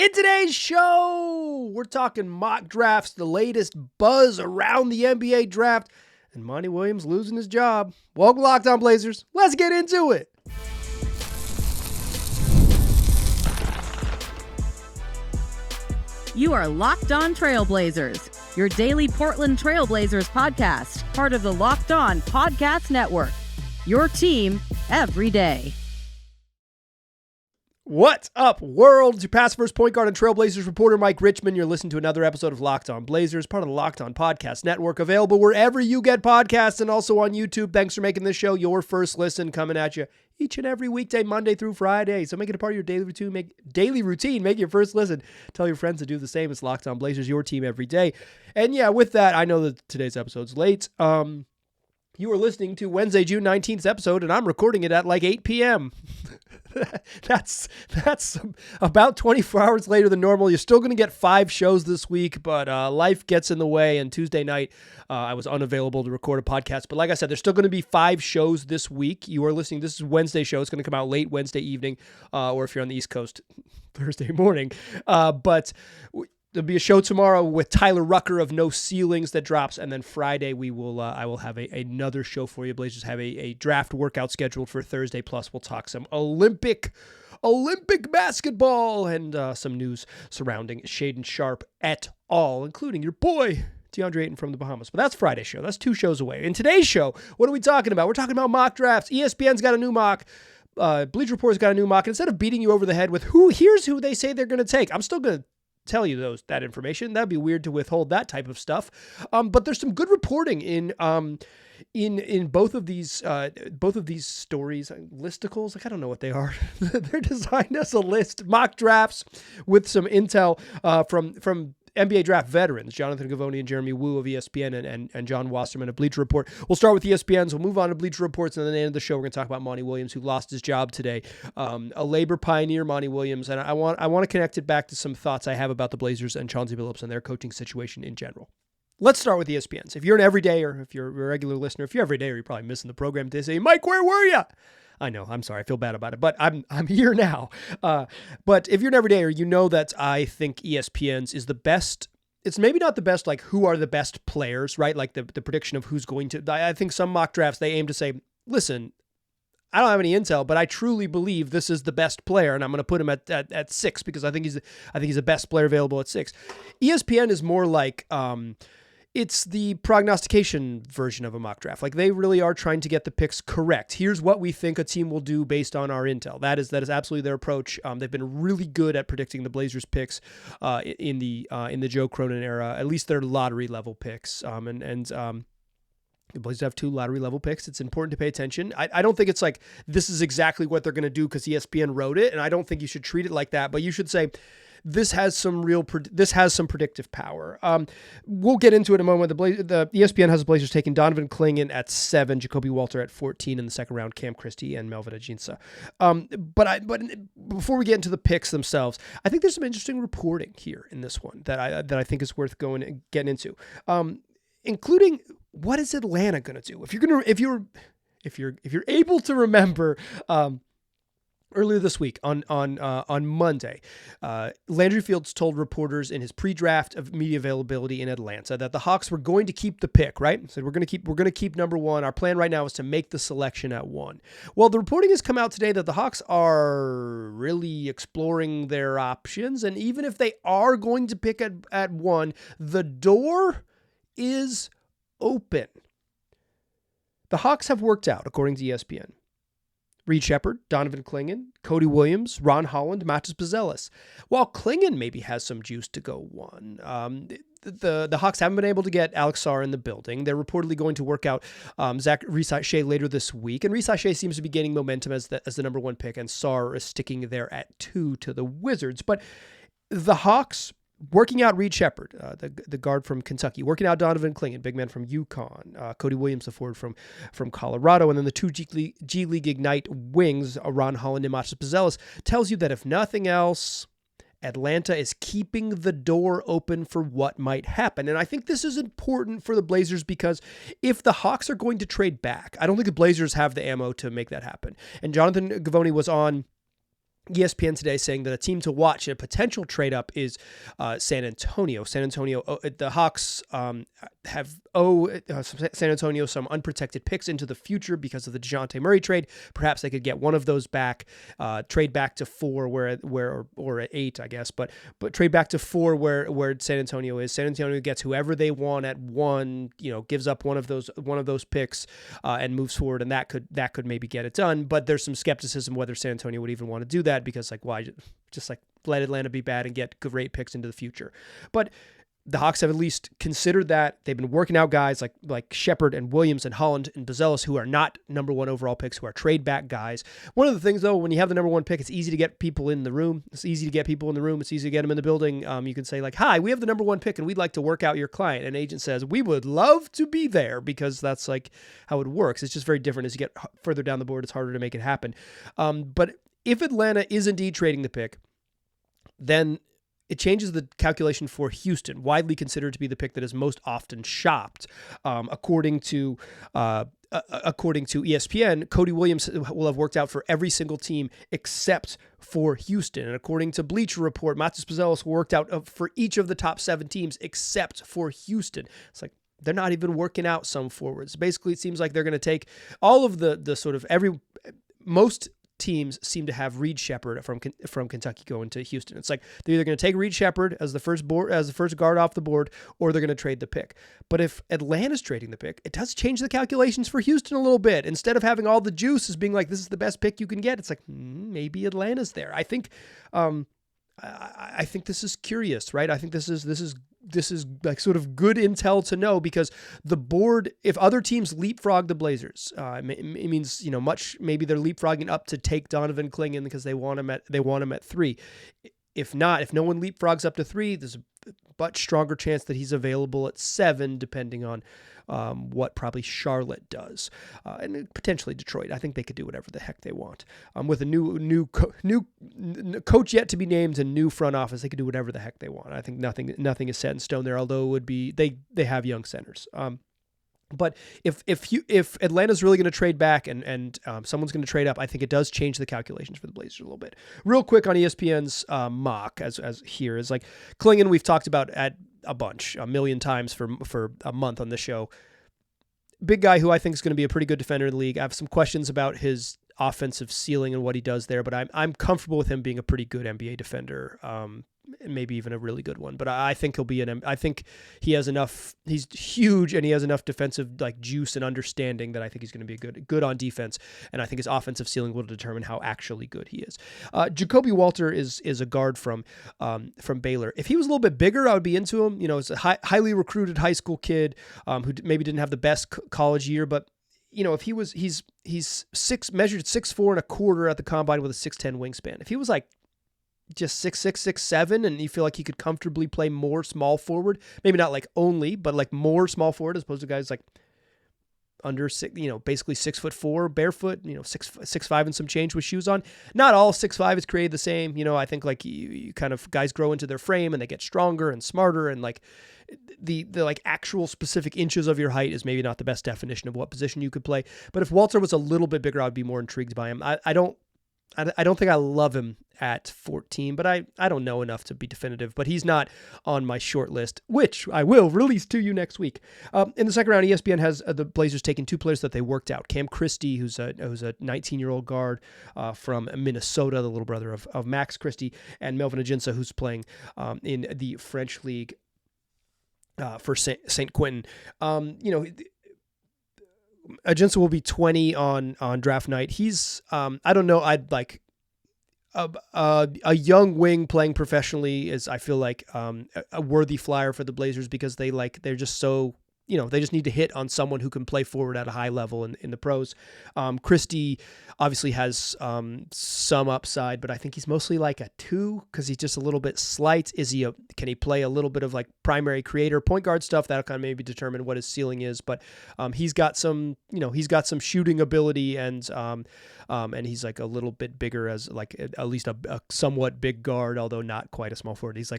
In today's show, we're talking mock drafts, the latest buzz around the NBA draft, and Monty Williams losing his job. Welcome to Locked On Blazers. Let's get into it. You are Locked On Trailblazers, your daily Portland Trailblazers podcast, part of the Locked On Podcast Network. Your team every day. What's up, world? It's your past first point guard and Trailblazers reporter, Mike Richmond. You're listening to another episode of Locked On Blazers, part of the Locked On Podcast Network, available wherever you get podcasts and also on YouTube. Thanks for making this show your first listen, coming at you each and every weekday, Monday through Friday. So make it a part of your daily routine. Make your first listen. Tell your friends to do the same. It's Locked On Blazers, your team every day. And yeah, with that, I know that today's episode's late. You are listening to Wednesday, June 19th episode, and I'm recording it at like 8 p.m. That's about 24 hours later than normal. You're still going to get 5 shows this week, but life gets in the way, and Tuesday night I was unavailable to record a podcast. But like I said, there's still going to be 5 shows this week. You are listening. This is Wednesday show. It's going to come out late Wednesday evening, or if you're on the East Coast, Thursday morning. But there'll be a show tomorrow with Tyler Rucker of No Ceilings that drops, and then Friday I will have another show for you. Blazers have a draft workout scheduled for Thursday. Plus, we'll talk some Olympic basketball and some news surrounding Shaedon Sharpe et al., including your boy DeAndre Ayton from the Bahamas. But that's Friday's show. That's 2 shows away. In today's show, what are we talking about? We're talking about mock drafts. ESPN's got a new mock. Bleacher Report's got a new mock. And instead of beating you over the head with here's who they say they're going to take, I'm still going to tell you that information. That'd be weird to withhold that type of stuff. But there's some good reporting in both of these stories, listicles. Like, I don't know what they are. They're designed as a list, mock drafts with some intel from NBA draft veterans, Jonathan Givony and Jeremy Woo of ESPN and John Wasserman of Bleacher Report. We'll start with ESPN's. We'll move on to Bleacher Reports, and then at the end of the show, we're going to talk about Monty Williams, who lost his job today. A labor pioneer, Monty Williams, and I want to connect it back to some thoughts I have about the Blazers and Chauncey Billups and their coaching situation in general. Let's start with ESPN's. If you're an everydayer, if you're a regular listener, if you're everydayer, you're probably missing the program today. Say, Mike, where were you? I know, I'm sorry, I feel bad about it, but I'm here now. But if you're an everydayer, you know that I think ESPN's is the best. It's maybe not the best, like who are the best players, right? Like the prediction of who's going to. I think some mock drafts, they aim to say, listen, I don't have any intel, but I truly believe this is the best player, and I'm going to put him at 6 because I think he's the best player available at 6. ESPN is more like it's the prognostication version of a mock draft. Like, they really are trying to get the picks correct. Here's what we think a team will do based on our intel. That is absolutely their approach. They've been really good at predicting the Blazers picks in the Joe Cronin era, at least their lottery level picks. The Blazers have 2 lottery level picks. It's important to pay attention. I don't think it's like this is exactly what they're going to do because ESPN wrote it, and I don't think you should treat it like that, but you should say, this has some predictive power. We'll get into it in a moment. The ESPN has the Blazers taking Donovan Clingan at 7, Jacoby Walter at 14 in the second round, Cam Christie and Melvin Ajinça. But before we get into the picks themselves, I think there's some interesting reporting here in this one that I think is worth getting into, including what is Atlanta going to do if you're able to remember. Earlier this week on Monday, Landry Fields told reporters in his pre-draft of media availability in Atlanta that the Hawks were going to keep the pick, right? Said we're going to keep number 1. Our plan right now is to make the selection at 1. Well, the reporting has come out today that the Hawks are really exploring their options, and even if they are going to pick at 1, the door is open. The Hawks have worked out, according to ESPN, Reed Sheppard, Donovan Clingan, Cody Williams, Ron Holland, Matas Buzelis. While Clingan maybe has some juice to go 1, the Hawks haven't been able to get Alex Sarr in the building. They're reportedly going to work out Zach Reese-Shea later this week, and Reese-Shea seems to be gaining momentum as the number 1 pick, and Sarr is sticking there at 2 to the Wizards. But the Hawks working out Reed Sheppard, the guard from Kentucky, working out Donovan Clingan, big man from UConn, Cody Williams, the forward from Colorado, and then the 2 G League Ignite wings, Ron Holland and Matas Buzelis, tells you that if nothing else, Atlanta is keeping the door open for what might happen. And I think this is important for the Blazers because if the Hawks are going to trade back, I don't think the Blazers have the ammo to make that happen. And Jonathan Givony was on ESPN today saying that a team to watch, a potential trade up, is San Antonio. San Antonio, the Hawks have San Antonio some unprotected picks into the future because of the DeJounte Murray trade. Perhaps they could get one of those back, trade back to 4 or 8, I guess, but trade back to 4 where San Antonio is. San Antonio gets whoever they want at 1, gives up one of those picks and moves forward, and that could maybe get it done. But there's some skepticism whether San Antonio would even want to do that, because why just let Atlanta be bad and get great picks into the future. But the Hawks have at least considered that. They've been working out guys like Shepard and Williams and Holland and Buzelis, who are not number 1 overall picks, who are trade back guys. One of the things, though, when you have the number 1 pick, it's easy to get people in the room. It's easy to get them in the building. You can say hi, we have the number 1 pick and we'd like to work out your client. An agent says, we would love to be there, because that's how it works. It's just very different. As you get further down the board, it's harder to make it happen. But if Atlanta is indeed trading the pick, then it changes the calculation for Houston, widely considered to be the pick that is most often shopped. According to ESPN, Cody Williams will have worked out for every single team except for Houston. And according to Bleacher Report, Matas Buzelis worked out for each of the top 7 teams except for Houston. It's they're not even working out some forwards. Basically, it seems like they're going to take all of the sort of most teams seem to have Reed Shepard from Kentucky going to Houston. It's they're either going to take Reed Shepard as the first guard off the board, or they're going to trade the pick. But if Atlanta's trading the pick, it does change the calculations for Houston a little bit. Instead of having all the juice as being this is the best pick you can get, it's maybe Atlanta's there. I think this is curious, right? I think this is sort of good intel to know, because the board, if other teams leapfrog the Blazers, it means maybe they're leapfrogging up to take Donovan Clingan because they want him at 3. If not, if no one leapfrogs up to 3, there's a much stronger chance that he's available at 7, depending on what probably Charlotte does, and potentially Detroit. I think they could do whatever the heck they want. With a new coach yet to be named and new front office, they could do whatever the heck they want. I think nothing is set in stone there, although it would be they have young centers. But if Atlanta's really going to trade back and someone's going to trade up, I think it does change the calculations for the Blazers a little bit. Real quick on ESPN's mock, as here is Clingan, we've talked about at a million times for a month on the show. Big guy who I think is going to be a pretty good defender in the league. I have some questions about his offensive ceiling and what he does there, but I'm comfortable with him being a pretty good NBA defender. Maybe even a really good one, but I think he'll be I think he has enough. He's huge and he has enough defensive juice and understanding that I think he's going to be good on defense. And I think his offensive ceiling will determine how actually good he is. Jacoby Walter is a guard from Baylor. If he was a little bit bigger, I would be into him. He's a highly recruited high school kid who maybe didn't have the best college year, but if he's measured 6'4" and a quarter at the combine with a 6'10" wingspan. If he was just 6'6", 6'7", and you feel like he could comfortably play more small forward, maybe not only, but more small forward as opposed to guys under 6, basically 6'4", barefoot, 6'5" and some change with shoes on. Not all 6'5" is created the same. I think you kind of guys grow into their frame and they get stronger and smarter, and the actual specific inches of your height is maybe not the best definition of what position you could play. But if Walter was a little bit bigger, I'd be more intrigued by him. I don't think I love him at 14, but I don't know enough to be definitive. But he's not on my short list, which I will release to you next week. In the second round, ESPN has the Blazers taking 2 players that they worked out. Cam Christie, who's a 19-year-old guard from Minnesota, the little brother of Max Christie, and Melvin Aginsa, who's playing in the French league for St. Quentin. Aginsa will be 20 on draft night. He's I don't know. I'd a young wing playing professionally is, I feel like, a worthy flyer for the Blazers, because they're just so, they just need to hit on someone who can play forward at a high level in the pros. Christie obviously has some upside, but I think he's mostly a 2 because he's just a little bit slight. Can he play a little bit of primary creator, point guard stuff? That'll kind of maybe determine what his ceiling is, but he's got some shooting ability, and he's a little bit bigger as at least a somewhat big guard, although not quite a small forward. He's a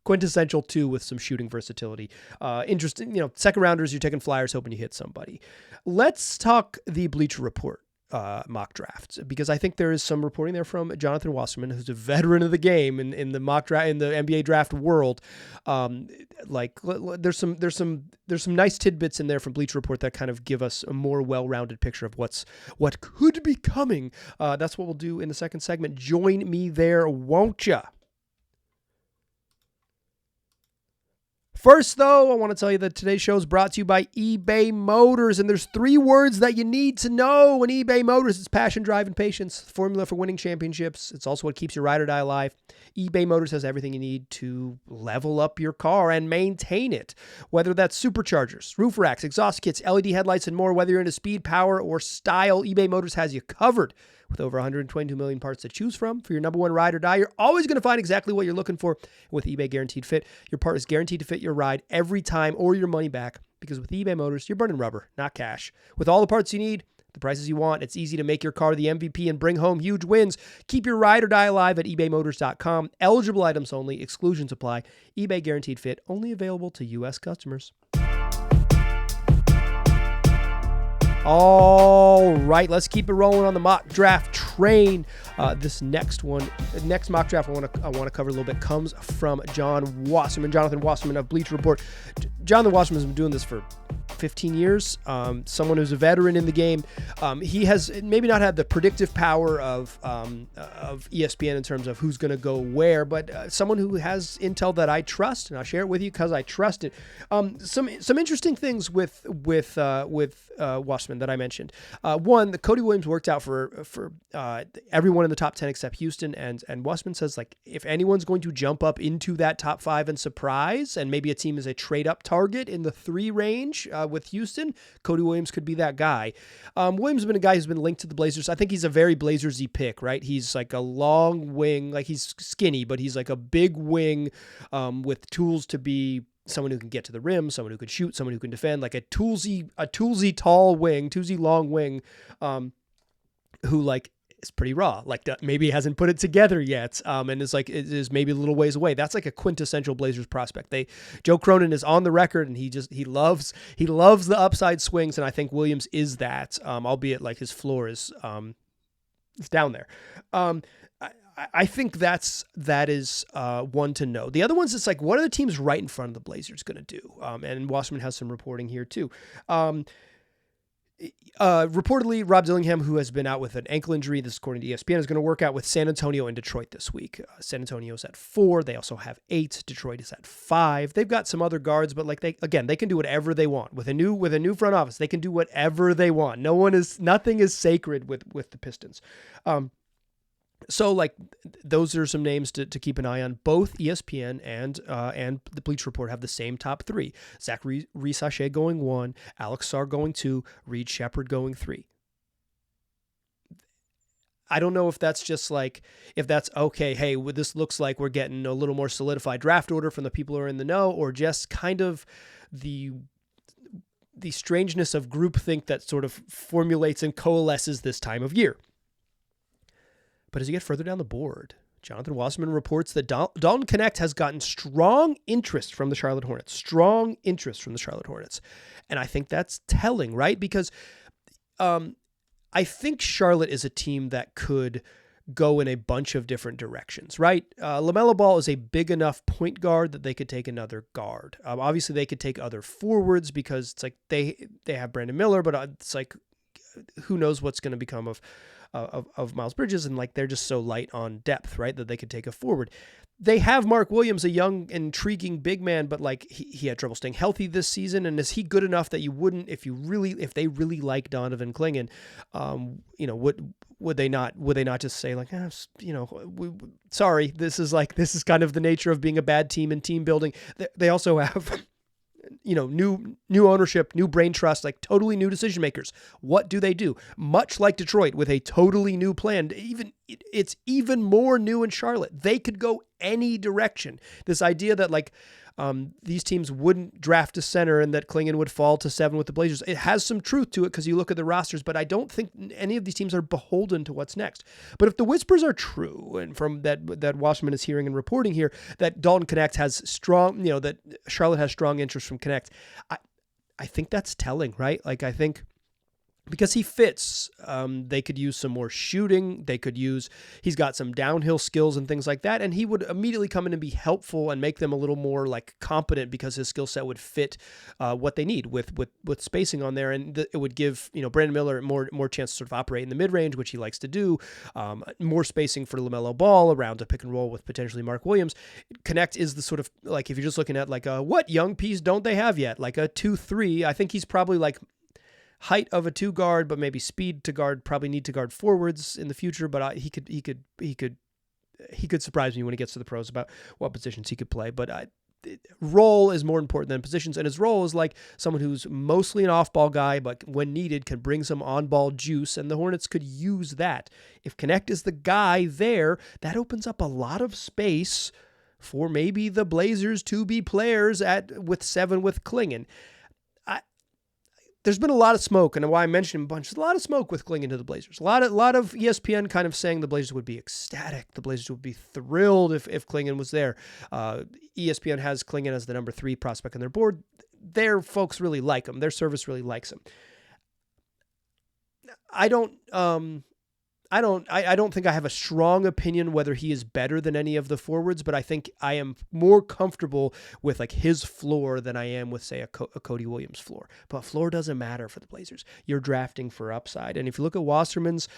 quintessential 2 with some shooting versatility. Interesting, second rounders, you're taking flyers hoping you hit somebody. Let's talk the Bleacher Report. mock drafts, because I think there is some reporting there from Jonathan Wasserman, who's a veteran of the game in the mock draft, in the NBA draft world. There's some nice tidbits in there from Bleacher Report that kind of give us a more well-rounded picture of what could be coming. That's what we'll do in the second segment. Join me there, won't ya? First, though, I want to tell you that today's show is brought to you by eBay Motors, and there's 3 words that you need to know in eBay Motors. It's passion, drive, and patience, the formula for winning championships. It's also what keeps your ride or die alive. eBay Motors has everything you need to level up your car and maintain it, whether that's superchargers, roof racks, exhaust kits, LED headlights, and more. Whether you're into speed, power, or style, eBay Motors has you covered. With over 122 million parts to choose from for your number one ride or die, you're always going to find exactly what you're looking for. With eBay Guaranteed Fit, your part is guaranteed to fit your ride every time or your money back, because with eBay Motors, you're burning rubber, not cash. With all the parts you need, the prices you want, it's easy to make your car the MVP and bring home huge wins. Keep your ride or die alive at ebaymotors.com. Eligible items only. Exclusions apply. eBay Guaranteed Fit, only available to U.S. customers. All right, let's keep it rolling on the mock draft train. This next mock draft I want to cover a little bit comes from Jonathan Wasserman of Bleacher Report. Jonathan Wasserman has been doing this for 15 years. Someone who's a veteran in the game. He has maybe not had the predictive power of ESPN in terms of who's going to go where, but someone who has intel that I trust, and I'll share it with you because I trust it. Some interesting things with Wasserman that I mentioned. One, the Cody Williams worked out for everyone in the top 10 except Houston, and Wasserman says, like, if anyone's going to jump up into that top 5 and surprise, and maybe a team is a trade up target in the 3 range with Houston, Cody Williams could be that guy. Williams has been a guy who's been linked to the Blazers. I think he's a very Blazers-y pick, right? He's like a long wing, like he's skinny, but he's like a big wing with tools to be someone who can get to the rim, someone who can shoot, someone who can defend, like a toolsy tall wing, toolsy long wing, who like is pretty raw, like maybe hasn't put it together yet, and is maybe a little ways away. That's like a quintessential Blazers prospect. Joe Cronin is on the record, and he loves the upside swings, and I think Williams is that, albeit like his floor is down there. I think that is one to know. The other one's just like, what are the teams right in front of the Blazers going to do? And Wasserman has some reporting here too. Reportedly, Rob Dillingham, who has been out with an ankle injury, this is according to ESPN, is going to work out with San Antonio and Detroit this week. San Antonio's at 4. They also have 8. Detroit is at 5. They've got some other guards, but like they can do whatever they want with a new front office. They can do whatever they want. Nothing is sacred with the Pistons. So like those are some names to keep an eye on. Both ESPN and the Bleacher Report have the same top 3. Zach Rees-Sachet going 1, Alex Sarr going 2, Reed Shepherd going 3. I don't know if that's just like, if that's okay, hey, this looks like we're getting a little more solidified draft order from the people who are in the know, or just kind of the strangeness of groupthink that sort of formulates and coalesces this time of year. But as you get further down the board, Jonathan Wasserman reports that Dalton Knecht has gotten strong interest from the Charlotte Hornets. And I think that's telling, right? Because I think Charlotte is a team that could go in a bunch of different directions, right? LaMelo Ball is a big enough point guard that they could take another guard. Obviously, they could take other forwards because it's like they have Brandon Miller, but it's like, who knows what's going to become of Miles Bridges, and like they're just so light on depth, right, that they could take a forward. They have Mark Williams, a young, intriguing big man, but like he had trouble staying healthy this season. And is he good enough that you wouldn't, if they really like Donovan Clingan, would they not just say like, sorry, this is kind of the nature of being a bad team and team building. They also have new ownership, new brain trust, like totally new decision makers. What do they do? Much like Detroit, with a totally new plan. It's even more new in Charlotte. They could go any direction. This idea that like these teams wouldn't draft a center and that Clingan would fall to 7 with the Blazers, it has some truth to it because you look at the rosters, but I don't think any of these teams are beholden to what's next. But if the whispers are true, and from that Wasserman is hearing and reporting here, that Dalton Knecht has strong, that Charlotte has strong interest from Knecht, I think that's telling, right? Like I think because he fits. They could use some more shooting. He's got some downhill skills and things like that. And he would immediately come in and be helpful and make them a little more like competent because his skill set would fit what they need with spacing on there. And it would give, Brandon Miller more chance to sort of operate in the mid range, which he likes to do. More spacing for LaMelo Ball around a pick and roll with potentially Mark Williams. Connect is the sort of like, if you're just looking at like what young piece don't they have yet? Like a 2-3. I think he's probably like height of a 2 guard, but maybe speed to guard, probably need to guard forwards in the future. But he could surprise me when he gets to the pros about what positions he could play. But role is more important than positions. And his role is like someone who's mostly an off-ball guy, but when needed can bring some on-ball juice. And the Hornets could use that. If Connect is the guy there, that opens up a lot of space for maybe the Blazers to be players with 7 with Klingon. There's been a lot of smoke, and why I mentioned a bunch, there's a lot of smoke with Klingon to the Blazers. A lot of ESPN kind of saying the Blazers would be ecstatic. The Blazers would be thrilled if Klingon was there. ESPN has Klingon as the number 3 prospect on their board. Their folks really like him. Their service really likes him. I don't think I have a strong opinion whether he is better than any of the forwards, but I think I am more comfortable with like his floor than I am with, say, a Cody Williams floor. But floor doesn't matter for the Blazers. You're drafting for upside. And if you look at Wasserman's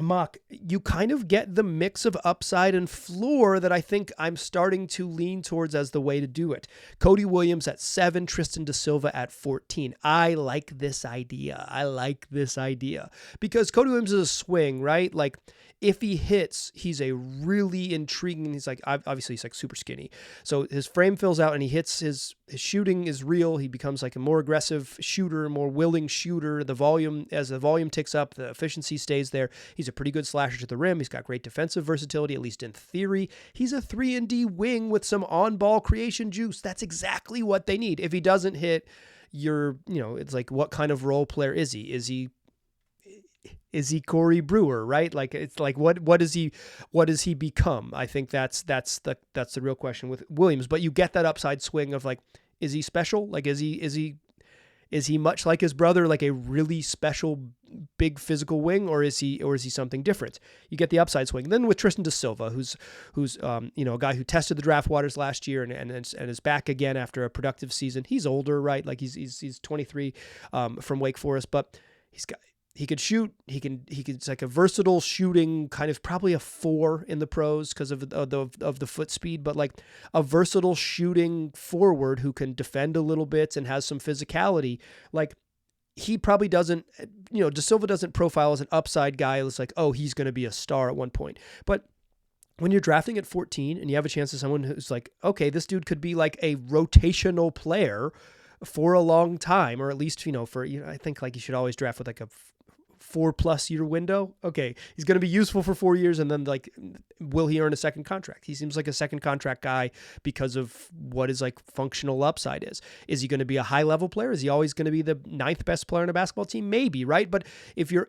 mock, you kind of get the mix of upside and floor that I think I'm starting to lean towards as the way to do it. Cody Williams at 7, Tristan da Silva at 14. I like this idea because Cody Williams is a swing, right? Like if he hits, he's a really intriguing, he's like, obviously he's like super skinny. So his frame fills out and he hits, his shooting is real. He becomes like a more aggressive shooter, more willing shooter. As the volume ticks up, the efficiency stays there. He's a pretty good slasher to the rim. He's got great defensive versatility, at least in theory. He's a 3-and-D wing with some on-ball creation juice. That's exactly what they need. If he doesn't hit, it's like, what kind of role player is he? Is he Corey Brewer, right? Like, it's like, what does he become? I think that's the real question with Williams. But you get that upside swing of like, is he special? Like, is he much like his brother, like a really special big physical wing, or is he something different? You get the upside swing. Then with Tristan da Silva, who's a guy who tested the draft waters last year and is back again after a productive season. He's older, right? Like he's 23 from Wake Forest, but he could shoot. It's like a versatile shooting, kind of probably a 4 in the pros because of the foot speed, but like a versatile shooting forward who can defend a little bit and has some physicality. Like he probably doesn't, Da Silva doesn't profile as an upside guy. It's like, oh, he's going to be a star at one point. But when you're drafting at 14 and you have a chance to someone who's like, okay, this dude could be like a rotational player for a long time, or at least, I think like you should always draft with like a 4+ year window. Okay, he's going to be useful for 4 years, and then like, will he earn a second contract? He seems like a second contract guy because of what his like functional upside is. Is he going to be a high level player? Is he always going to be the 9th best player on a basketball team? Maybe, right? But if you're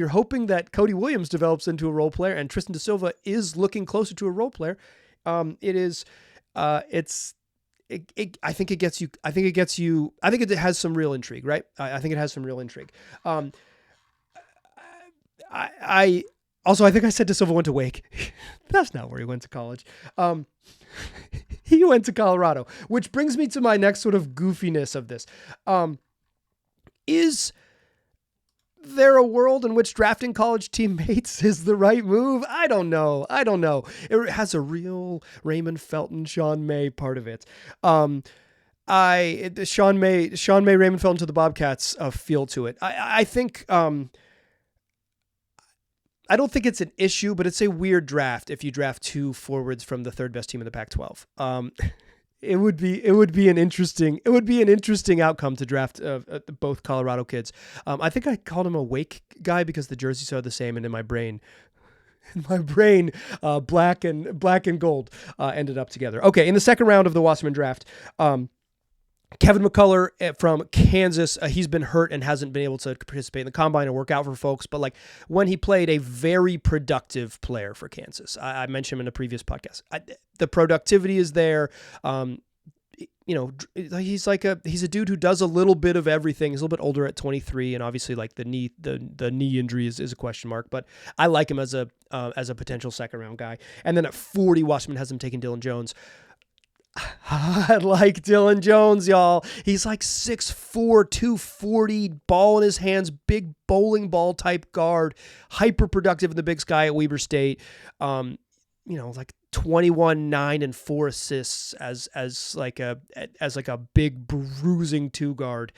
hoping that Cody Williams develops into a role player and Tristan da Silva is looking closer to a role player, I think it has some real intrigue, right? I think it has some real intrigue. I think I said da Silva went to Wake. That's not where he went to college. He went to Colorado, which brings me to my next sort of goofiness of this. Is there a world in which drafting college teammates is the right move? I don't know. It has a real Raymond Felton, Sean May part of it. Sean May, Raymond Felton to the Bobcats feel to it. I think, I don't think it's an issue, but it's a weird draft if you draft 2 forwards from the 3rd best team in the Pac-12. It would be an interesting outcome to draft both Colorado kids. I think I called him a Wake guy because the jerseys are the same, and in my brain, black and gold ended up together. Okay, in the second round of the Wasserman draft, Kevin McCullough from Kansas, he's been hurt and hasn't been able to participate in the combine and work out for folks. But like when he played, a very productive player for Kansas. I mentioned him in a previous podcast. The productivity is there. he's a dude who does a little bit of everything. He's a little bit older at 23, and obviously like the knee injury is a question mark. But I like him as a potential second round guy. And then at 40, Wasserman has him taking Dylan Jones. I like Dylan Jones, y'all. He's like 6'4", 240, ball in his hands, big bowling ball type guard, hyper productive in the Big Sky at Weber State. Like 21, 9, and 4 assists as like a big bruising two guard.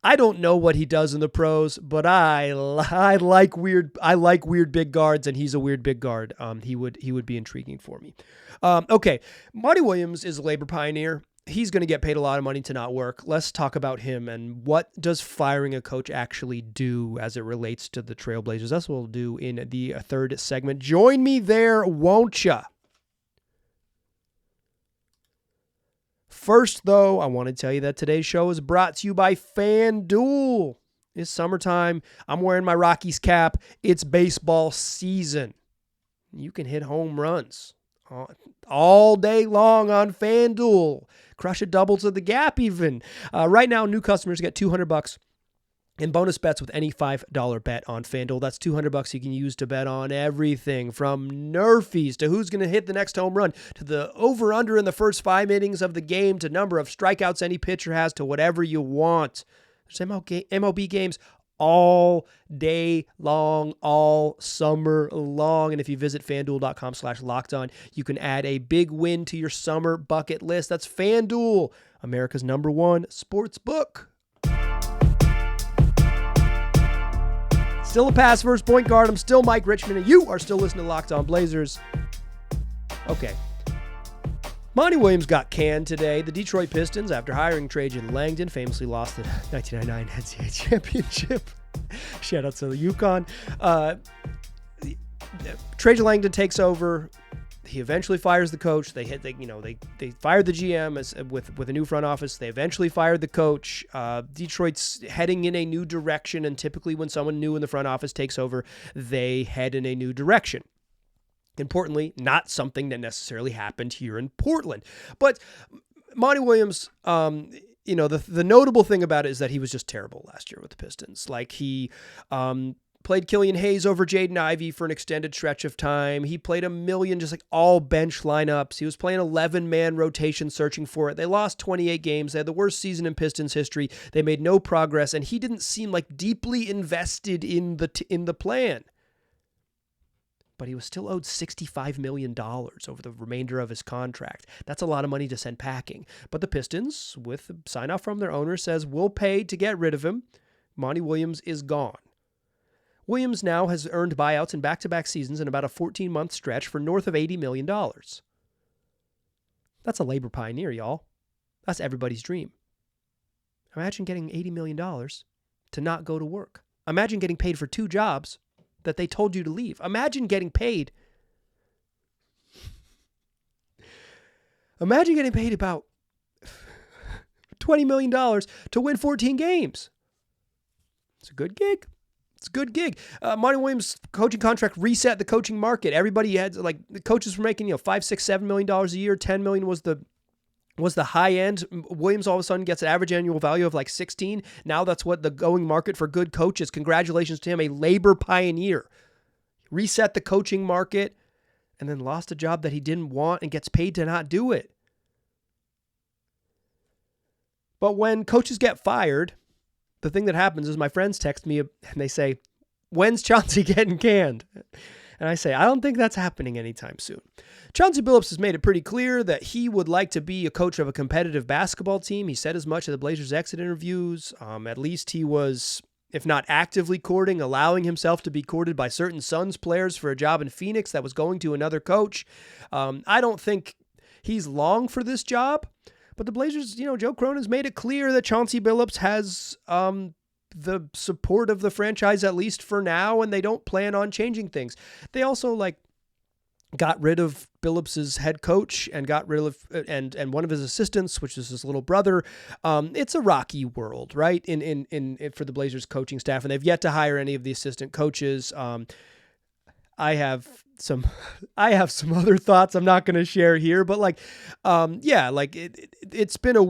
I don't know what he does in the pros, but I like weird big guards, and he's a weird big guard. He would be intriguing for me. Okay, Monty Williams is a labor pioneer. He's going to get paid a lot of money to not work. Let's talk about him and what does firing a coach actually do as it relates to the Trailblazers. That's what we'll do in the third segment. Join me there, won't ya? First, though, I want to tell you that today's show is brought to you by FanDuel. It's summertime. I'm wearing my Rockies cap. It's baseball season. You can hit home runs all day long on FanDuel. Crush a double to the gap even. Right now, new customers get $200 in bonus bets with any $5 bet on FanDuel. That's $200 you can use to bet on everything from Nerfies to who's going to hit the next home run to the over-under in the first 5 innings of the game to number of strikeouts any pitcher has to whatever you want. There's MLB games all day long, all summer long. And if you visit FanDuel.com/lockedon, you can add a big win to your summer bucket list. That's FanDuel, America's #1 sportsbook. Still a pass first point guard. I'm still Mike Richmond, and you are still listening to Locked On Blazers. Okay. Monty Williams got canned today. The Detroit Pistons, after hiring Trajan Langdon, famously lost the 1999 NCAA championship. Shout out to the UConn. Trajan Langdon takes over. He eventually fires the coach. They fired the GM with a new front office. They eventually fired the coach. Detroit's heading in a new direction, and typically when someone new in the front office takes over, they head in a new direction. Importantly, not something that necessarily happened here in Portland. But Monty Williams, the notable thing about it is that he was just terrible last year with the Pistons. Like he played Killian Hayes over Jaden Ivey for an extended stretch of time. He played a million just like all bench lineups. He was playing 11-man rotation searching for it. They lost 28 games. They had the worst season in Pistons history. They made no progress, and he didn't seem like deeply invested in the plan. But he was still owed $65 million over the remainder of his contract. That's a lot of money to send packing. But the Pistons, with a sign-off from their owner, says we'll pay to get rid of him. Monty Williams is gone. Williams now has earned buyouts in back-to-back seasons in about a 14-month stretch for north of $80 million. That's a labor pioneer, y'all. That's everybody's dream. Imagine getting $80 million to not go to work. Imagine getting paid for 2 jobs that they told you to leave. Imagine getting paid. Imagine getting paid about $20 million to win 14 games. It's a good gig. It's a good gig. Monty Williams' coaching contract reset the coaching market. Everybody had, like, the coaches were making, $5, $6, $7 million a year. $10 million was the high end. Williams all of a sudden gets an average annual value of like 16. Now that's what the going market for good coaches. Congratulations to him, a labor pioneer. Reset the coaching market and then lost a job that he didn't want and gets paid to not do it. But when coaches get fired, the thing that happens is my friends text me and they say, "When's Chauncey getting canned?" And I say, I don't think that's happening anytime soon. Chauncey Billups has made it pretty clear that he would like to be a coach of a competitive basketball team. He said as much at the Blazers exit interviews. At least he was, if not actively courting, allowing himself to be courted by certain Suns players for a job in Phoenix that was going to another coach. I don't think he's long for this job, but the Blazers, Joe Cronin's made it clear that Chauncey Billups has the support of the franchise, at least for now, and they don't plan on changing things. They also got rid of Billups's head coach and got rid of and one of his assistants, which is his little brother. It's a rocky world, right? In for the Blazers coaching staff, and they've yet to hire any of the assistant coaches. I have some other thoughts I'm not going to share here, but like, it's been a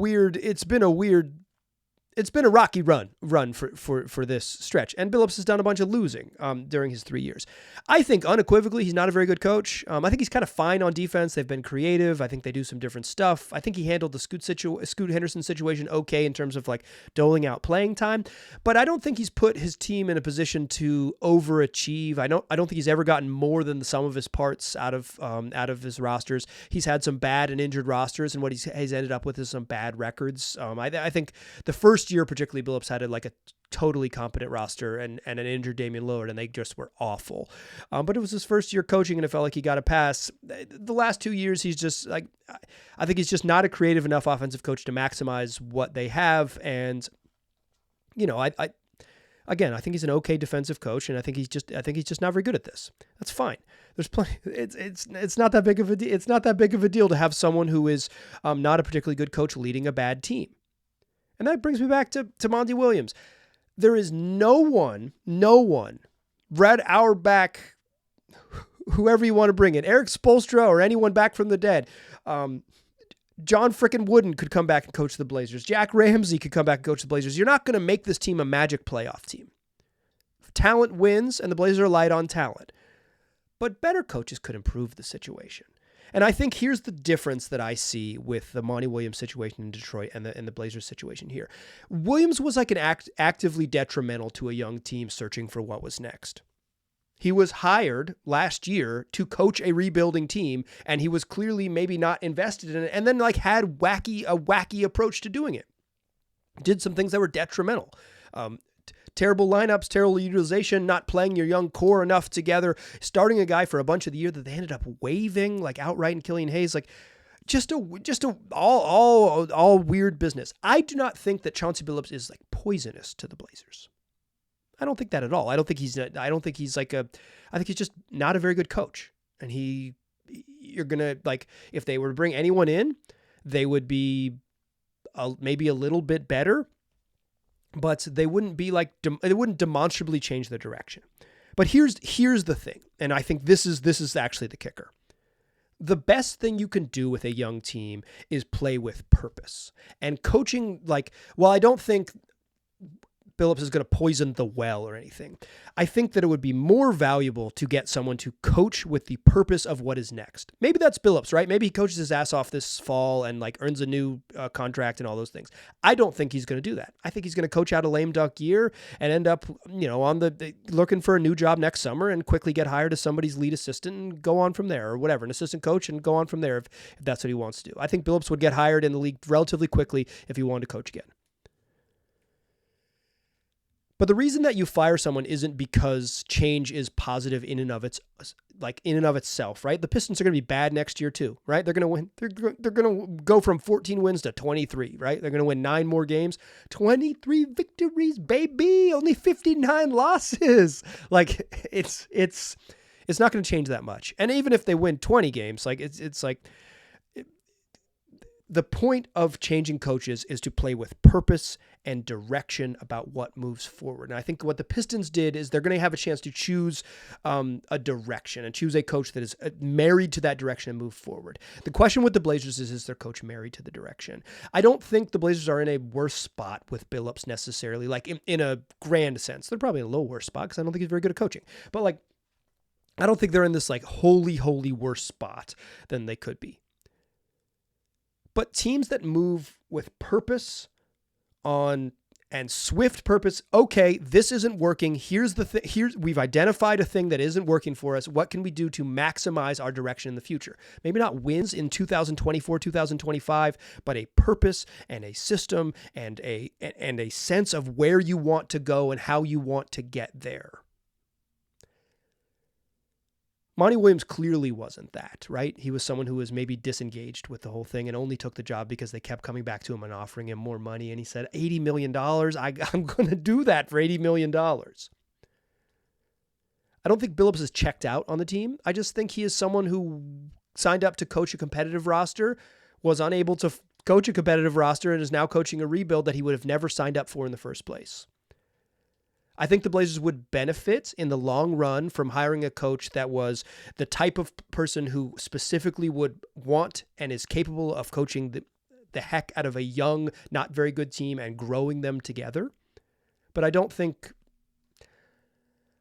rocky run for this stretch. And Billups has done a bunch of losing during his 3 years. I think unequivocally he's not a very good coach. I think he's kind of fine on defense. They've been creative. I think they do some different stuff. I think he handled the Scoot Henderson situation okay in terms of like doling out playing time. But I don't think he's put his team in a position to overachieve. I don't think he's ever gotten more than the sum of his parts out of his rosters. He's had some bad and injured rosters, and what he's ended up with is some bad records. I think the first year, particularly, Billups had like a totally competent roster and an injured Damian Lillard, and they just were awful. But it was his first year coaching, and it felt like he got a pass. The last 2 years, he's just like, I think he's just not a creative enough offensive coach to maximize what they have. And, you know, I think he's an okay defensive coach, and I think he's just not very good at this. That's fine. There's plenty. It's not that big of a deal to have someone who is not a particularly good coach leading a bad team. And that brings me back to Monty Williams. There is no one, Brad Auerbach, whoever you want to bring in, Eric Spoelstra or anyone back from the dead. John frickin' Wooden could come back and coach the Blazers. Jack Ramsey could come back and coach the Blazers. You're not going to make this team a magic playoff team. Talent wins, and the Blazers are light on talent. But better coaches could improve the situation. And I think here's the difference that I see with the Monty Williams situation in Detroit and the Blazers situation here. Williams was like actively detrimental to a young team searching for what was next. He was hired last year to coach a rebuilding team, and he was clearly maybe not invested in it, and then like had a wacky approach to doing it. Did some things that were detrimental. Terrible lineups, terrible utilization, not playing your young core enough together, starting a guy for a bunch of the year that they ended up waiving, like outright, and Killian Hayes, like just all weird business. I do not think that Chauncey Billups is like poisonous to the Blazers. I don't think that at all. I think he's just not a very good coach. And you're gonna like, if they were to bring anyone in, they would be maybe a little bit better. But they wouldn't be like, they wouldn't demonstrably change the direction. But here's the thing, and I think this is actually the kicker. The best thing you can do with a young team is play with purpose. And coaching, like, while I don't think Billups is going to poison the well or anything, I think that it would be more valuable to get someone to coach with the purpose of what is next. Maybe that's Billups, right? Maybe he coaches his ass off this fall and like earns a new contract and all those things. I don't think he's going to do that. I think he's going to coach out a lame duck year and end up, on the looking for a new job next summer and quickly get hired as somebody's lead assistant and go on from there, or whatever, an assistant coach, and go on from there if that's what he wants to do. I think Billups would get hired in the league relatively quickly if he wanted to coach again. But the reason that you fire someone isn't because change is positive in and of itself, right? The Pistons are going to be bad next year too, right? They're going to win. They're going to go from 14 wins to 23, right? They're going to win 9 more games, 23 victories, baby, only 59 losses. Like it's not going to change that much. And even if they win 20 games, like it's like the point of changing coaches is to play with purpose and direction about what moves forward. And I think what the Pistons did is they're going to have a chance to choose a direction and choose a coach that is married to that direction and move forward. The question with the Blazers is their coach married to the direction? I don't think the Blazers are in a worse spot with Billups necessarily, like in a grand sense. They're probably in a little worse spot because I don't think he's very good at coaching. But like, I don't think they're in this like holy worse spot than they could be. But teams that move with purpose and swift purpose, okay, this isn't working. We've identified a thing that isn't working for us. What can we do to maximize our direction in the future? Maybe not wins in 2024, 2025, but a purpose and a system and a sense of where you want to go and how you want to get there. Monty Williams clearly wasn't that, right? He was someone who was maybe disengaged with the whole thing and only took the job because they kept coming back to him and offering him more money. And he said, $80 million, I'm going to do that for $80 million. I don't think Billups is checked out on the team. I just think he is someone who signed up to coach a competitive roster, was unable to coach a competitive roster, and is now coaching a rebuild that he would have never signed up for in the first place. I think the Blazers would benefit in the long run from hiring a coach that was the type of person who specifically would want and is capable of coaching the heck out of a young, not very good team and growing them together. But I don't think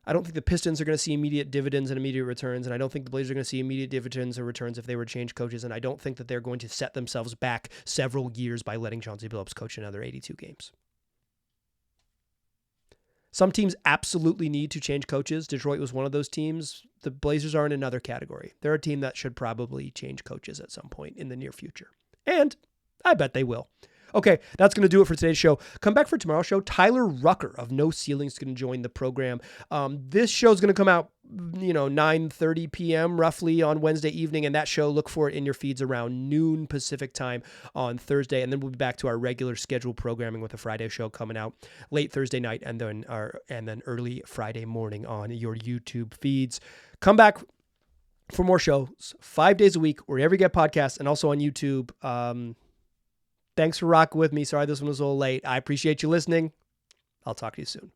the Pistons are going to see immediate dividends and immediate returns, and I don't think the Blazers are going to see immediate dividends or returns if they were to change coaches, and I don't think that they're going to set themselves back several years by letting Chauncey Billups coach another 82 games. Some teams absolutely need to change coaches. Detroit was one of those teams. The Blazers are in another category. They're a team that should probably change coaches at some point in the near future. And I bet they will. Okay, that's going to do it for today's show. Come back for tomorrow's show. Tyler Rucker of No Ceilings is going to join the program. This show is going to come out, 9:30 p.m. roughly on Wednesday evening, and that show, look for it in your feeds around noon Pacific time on Thursday, and then we'll be back to our regular scheduled programming with a Friday show coming out late Thursday night and then early Friday morning on your YouTube feeds. Come back for more shows 5 days a week wherever you get podcasts and also on YouTube. Thanks for rocking with me. Sorry this one was a little late. I appreciate you listening. I'll talk to you soon.